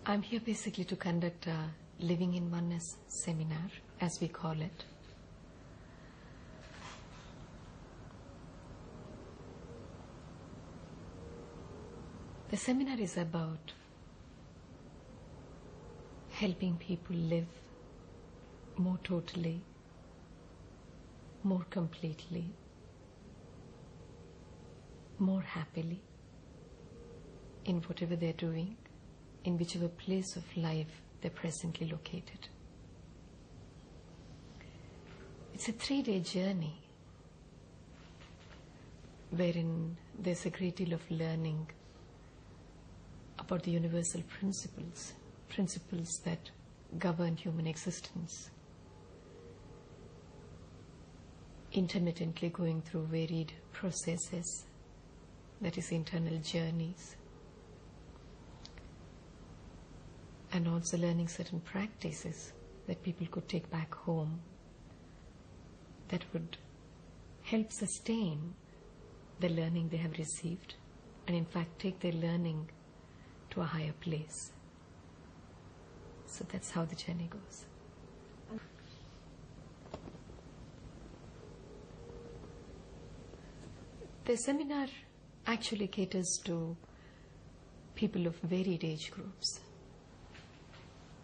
I'm here basically to conduct a Living in Oneness seminar, as we call it. The seminar is about helping people live more totally, more completely, more happily in whatever they're doing, in whichever place of life they're presently located. It's a 3-day journey wherein there's a great deal of learning about the universal principles that govern human existence, intermittently going through varied processes, that is, internal journeys, and also learning certain practices that people could take back home that would help sustain the learning they have received and in fact take their learning to a higher place. So that's how the journey goes. The seminar actually caters to people of varied age groups.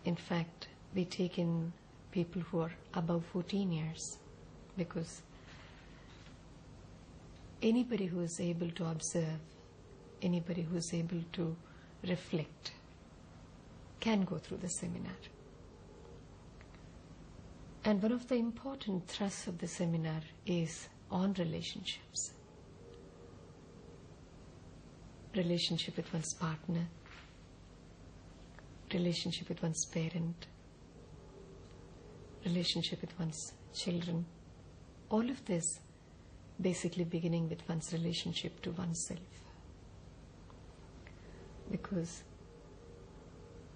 In fact, we take in people who are above 14 years because anybody who is able to observe, anybody who is able to reflect can go through the seminar. And one of the important thrusts of the seminar is on relationships. Relationship with one's partner, relationship with one's parent, relationship with one's children. All of this basically beginning with one's relationship to oneself. Because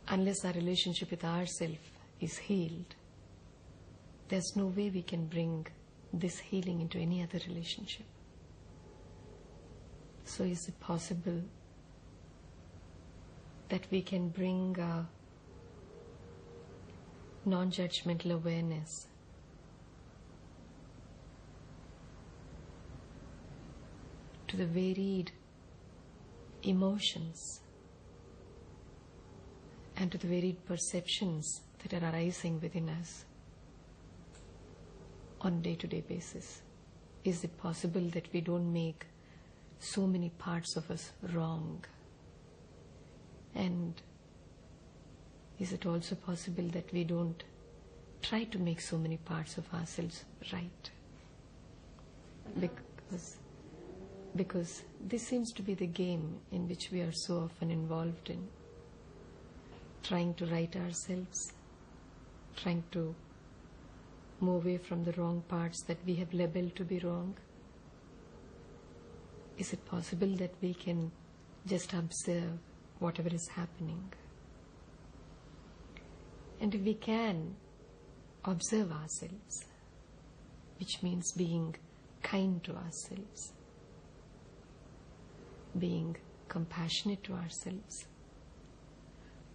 unless our relationship with ourselves is healed, there's no way we can bring this healing into any other relationship. So is it possible that we can bring non-judgmental awareness to the varied emotions and to the varied perceptions that are arising within us on a day-to-day basis? Is it possible that we don't make so many parts of us wrong? And is it also possible that we don't try to make so many parts of ourselves right? Because this seems to be the game in which we are so often involved in, trying to right ourselves, trying to move away from the wrong parts that we have labeled to be wrong. Is it possible that we can just observe whatever is happening? And if we can observe ourselves, which means being kind to ourselves, being compassionate to ourselves,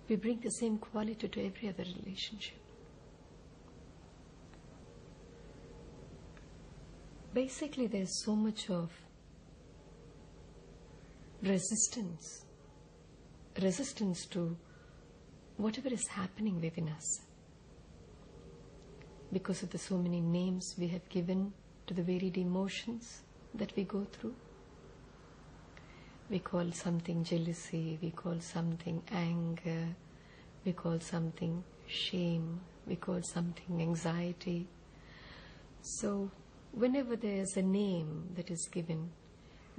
we bring the same quality to every other relationship. Basically, there's so much of resistance to whatever is happening within us because of the so many names we have given to the varied emotions that we go through. We call something jealousy, we call something anger, we call something shame, we call something anxiety. So whenever there's a name that is given,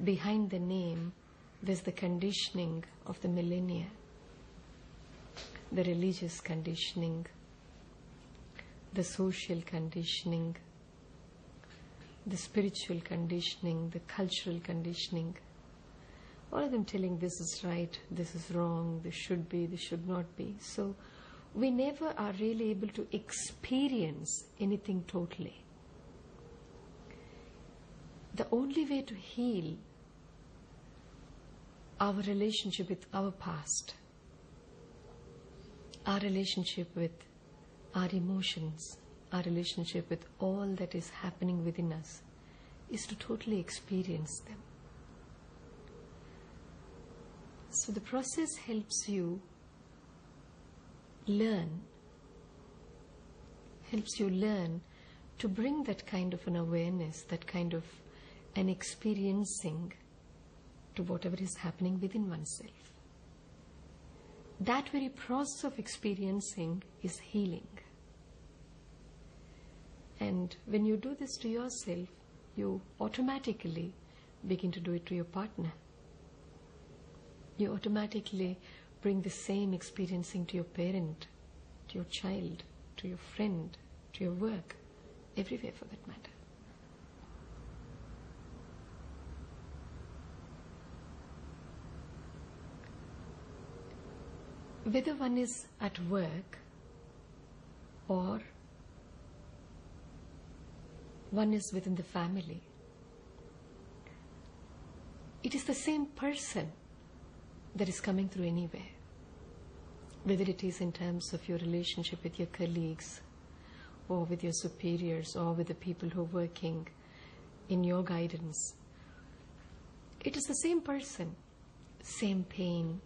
behind the name there's the conditioning of the millennia, the religious conditioning, the social conditioning, the spiritual conditioning, the cultural conditioning. All of them telling this is right, this is wrong, this should be, this should not be. So we never are really able to experience anything totally. The only way to heal our relationship with our past our relationship with our emotions, our relationship with all that is happening within us, is to totally experience them. So the process helps you learn to bring that kind of an awareness, that kind of an experiencing to whatever is happening within oneself. That very process of experiencing is healing. And when you do this to yourself, you automatically begin to do it to your partner. You automatically bring the same experiencing to your parent, to your child, to your friend, to your work, everywhere for that matter. Whether one is at work or one is within the family, it is the same person that is coming through anywhere. Whether it is in terms of your relationship with your colleagues or with your superiors or with the people who are working in your guidance, it is the same person, same pain,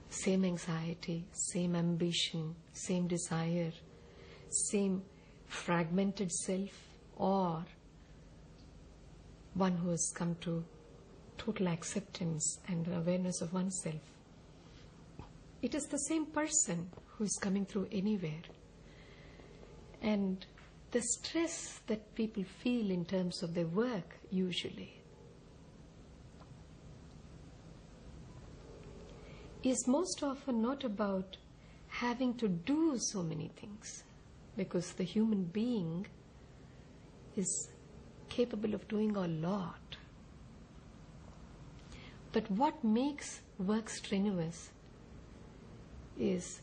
same anxiety, same ambition, same desire, same fragmented self, or one who has come to total acceptance and awareness of oneself. It is the same person who is coming through anywhere. And the stress that people feel in terms of their work usually is most often not about having to do so many things, because the human being is capable of doing a lot. But what makes work strenuous is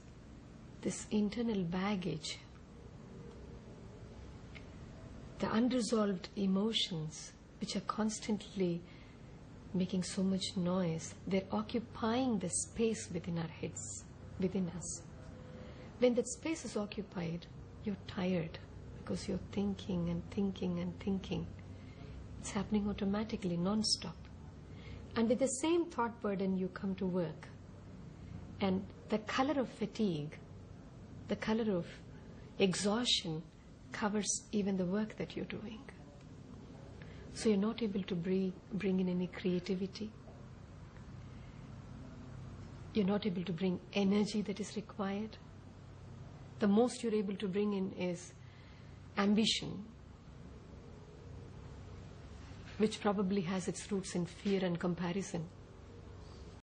this internal baggage, the unresolved emotions which are constantly making so much noise. They're occupying the space within our heads, within us. When that space is occupied, you're tired because you're thinking and thinking and thinking. It's happening automatically, non-stop. And with the same thought burden, you come to work. And the color of fatigue, the color of exhaustion covers even the work that you're doing. So you're not able to bring in any creativity. You're not able to bring energy that is required. The most you're able to bring in is ambition, which probably has its roots in fear and comparison.